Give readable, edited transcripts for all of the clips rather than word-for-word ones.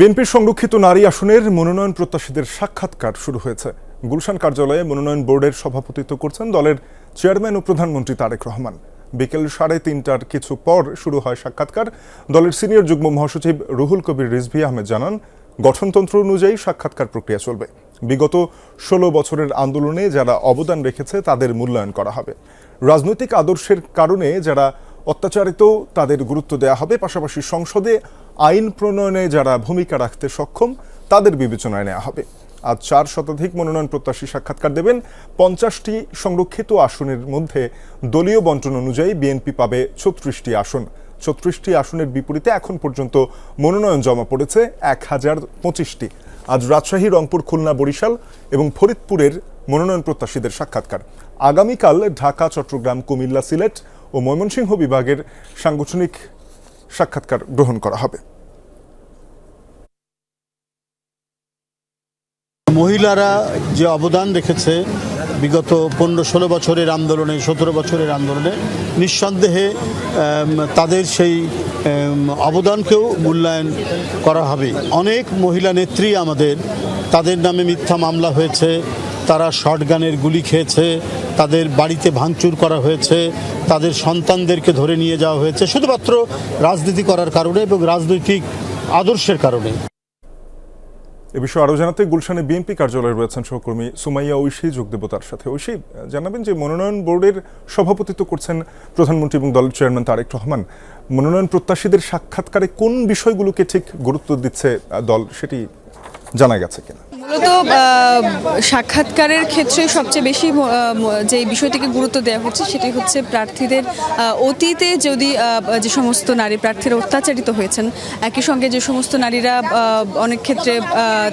বিএনপির সংরক্ষিত নারী আসনের মনোনয়ন প্রত্যাশীদের সাক্ষাৎকার শুরু হয়েছে। গুলশান কার্যালয়ে মনোনয়ন বোর্ডের সভাপতিত্ব করছেন দলের চেয়ারম্যান ও প্রধানমন্ত্রী তারেক রহমান। বিকেল 3:30টার কিছু পর শুরু হয় সাক্ষাৎকার। দলের সিনিয়র যুগ্ম মহাসচিব রুহুল কবির রিজভী আহমেদ জানান, গঠনতন্ত্র অনুযায়ী সাক্ষাৎকার প্রক্রিয়া চলবে। বিগত 16 বছরের আন্দোলনে যারা অবদান রেখেছে তাদের মূল্যায়ন করা হবে। রাজনৈতিক আদর্শের কারণে যারা অত্যাচারিত তাদের গুরুত্ব দেওয়া হবে। পাশাপাশি সংসদে আইন প্রণয়নে যারা ভূমিকা রাখতে সক্ষম তাদের বিবেচনায় নেওয়া হবে। আজ 4 শতাধিক মনোনয়ন প্রত্যাশী সাক্ষাৎকার দেবেন। 50টি সংরক্ষিত আসনের মধ্যে দলীয় বন্টন অনুযায়ী বিএনপি পাবে 36টি আসন। 36টি আসনের বিপরীতে এখন পর্যন্ত মনোনয়ন জমা পড়েছে 1025টি। আজ রাজশাহী, রংপুর, খুলনা, বরিশাল এবং ফরিদপুরের মনোনয়ন প্রত্যাশীদের সাক্ষাৎকার। আগামীকাল ঢাকা, চট্টগ্রাম, কুমিল্লা, সিলেট ও ময়মনসিংহ বিভাগের সাংগঠনিক সাক্ষাৎকার গ্রহণ করা হবে। মহিলারা যে অবদান রেখেছে বিগত 15-16 বছরের আন্দোলনে, 17 বছরের আন্দোলনে, নিঃসন্দেহে তাদের সেই অবদানকেও মূল্যায়ন করা হবে। অনেক মহিলা নেত্রী আমাদের, তাদের নামে মিথ্যা মামলা হয়েছে, তারা শর্টগানের গুলি খেয়েছে, তাদের বাড়িতে ভাঙচুর করা হয়েছে, তাদের সন্তানদেরকে ধরে নিয়ে যাওয়া হয়েছে শুধুমাত্র রাজনীতি করার কারণে এবং রাজনৈতিক আদর্শের কারণে। এ বিষয়ে আরও জানাতে গুলশানে বিএনপি কার্যালয়ে রয়েছেন সহকর্মী সুমাইয়া ঐশী, যোগ দেব তার সাথে। ঐশী, জানাবেন যে মনোনয়ন বোর্ডের সভাপতিত্ব করছেন প্রধানমন্ত্রী এবং দলের চেয়ারম্যান তারেক রহমান। মনোনয়ন প্রত্যাশীদের সাক্ষাৎকারে কোন বিষয়গুলোকে ঠিক গুরুত্ব দিচ্ছে দল, সেটি জানা গেছে কিনা? মূলত সাক্ষাৎকারের ক্ষেত্রে সবচেয়ে বেশি যে বিষয়টিকে গুরুত্ব দেওয়া হচ্ছে সেটি হচ্ছে প্রার্থীদের অতীতে যদি যে সমস্ত নারী প্রার্থীরা অত্যাচারিত হয়েছেন, একই সঙ্গে যে সমস্ত নারীরা অনেক ক্ষেত্রে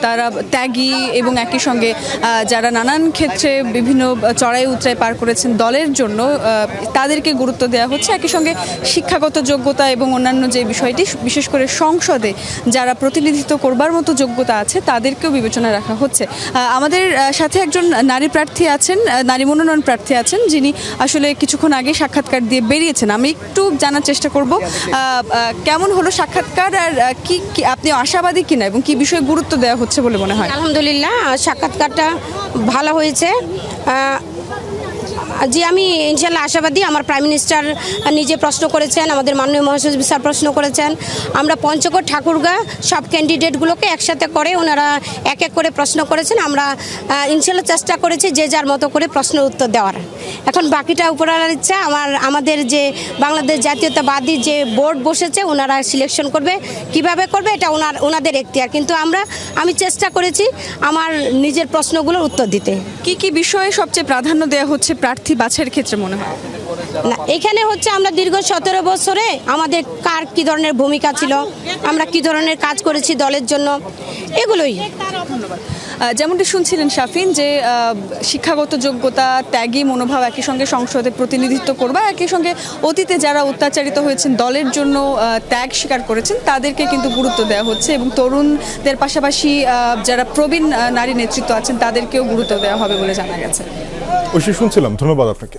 তারা ত্যাগী এবং একই সঙ্গে যারা নানান ক্ষেত্রে বিভিন্ন চড়াই উতরাই পার করেছেন দলের জন্য, তাদেরকে গুরুত্ব দেওয়া হচ্ছে। একই সঙ্গে শিক্ষাগত যোগ্যতা এবং অন্যান্য যে বিষয়টি, বিশেষ করে সংসদে যারা প্রতিনিধিত্ব করবার মতো যোগ্যতা আছে তাদেরকেও বিবেচনায় রাখা হচ্ছে। আমাদের সাথে একজন নারী প্রার্থী আছেন, নারী মনোনয়ন প্রার্থী আছেন, যিনি আসলে কিছুক্ষণ আগে সাক্ষাৎকার দিয়ে বেরিয়েছেন। আমি একটু জানার চেষ্টা করব কেমন হলো সাক্ষাৎকার, আর কি আপনি আশাবাদী কিনা এবং কি বিষয়ে গুরুত্ব দেওয়া হচ্ছে বলে মনে হয়? আলহামদুলিল্লাহ, সাক্ষাৎকারটা ভালো হয়েছে। জি, আমি ইনশাল্লাহ আশাবাদী। আমার প্রাইম মিনিস্টার নিজে প্রশ্ন করেছেন, আমাদের মাননীয় মহাসচিব স্যার প্রশ্ন করেছেন। আমরা পঞ্চগড়, ঠাকুরগাঁ সব ক্যান্ডিডেটগুলোকে একসাথে করে ওনারা এক এক করে প্রশ্ন করেছেন। আমরা ইনশাল্লাহ চেষ্টা করেছি যে যার মতো করে প্রশ্নের উত্তর দেওয়ার। এখন বাকিটা উপরওয়ালার ইচ্ছা। আমাদের যে বাংলাদেশ জাতীয়তাবাদী যে বোর্ড বসেছে, ওনারা সিলেকশন করবে, কিভাবে করবে এটা ওনাদের এখতিয়ার। কিন্তু আমি চেষ্টা করেছি আমার নিজের প্রশ্নগুলোর উত্তর দিতে। কি কি বিষয়ে সবচেয়ে প্রাধান্য দেওয়া হচ্ছে প্রার্থী বাছাইয়ের ক্ষেত্রে মনে হয়? না, এখানে হচ্ছে আমরা দীর্ঘ 17 বছরে আমাদের কার কী ধরনের ভূমিকা ছিল, আমরা কি ধরনের কাজ করেছি দলের জন্য, এগুলোই। ধন্যবাদ। যেমনটি শুনছিলেন শাফিন, যে শিক্ষাগত যোগ্যতা, ত্যাগী মনোভাব, একই সঙ্গে সংসদে প্রতিনিধিত্ব করবা, একই সঙ্গে অতীতে যারা অত্যাচারিত হয়েছেন দলের জন্য ত্যাগ স্বীকার করেছেন তাদেরকে কিন্তু গুরুত্ব দেওয়া হচ্ছে এবং তরুণদের পাশাপাশি যারা প্রবীণ নারী নেতৃত্ব আছেন তাদেরকেও গুরুত্ব দেওয়া হবে বলে জানা গেছে। ঐশী শুনছিলাম, ধন্যবাদ আপনাকে।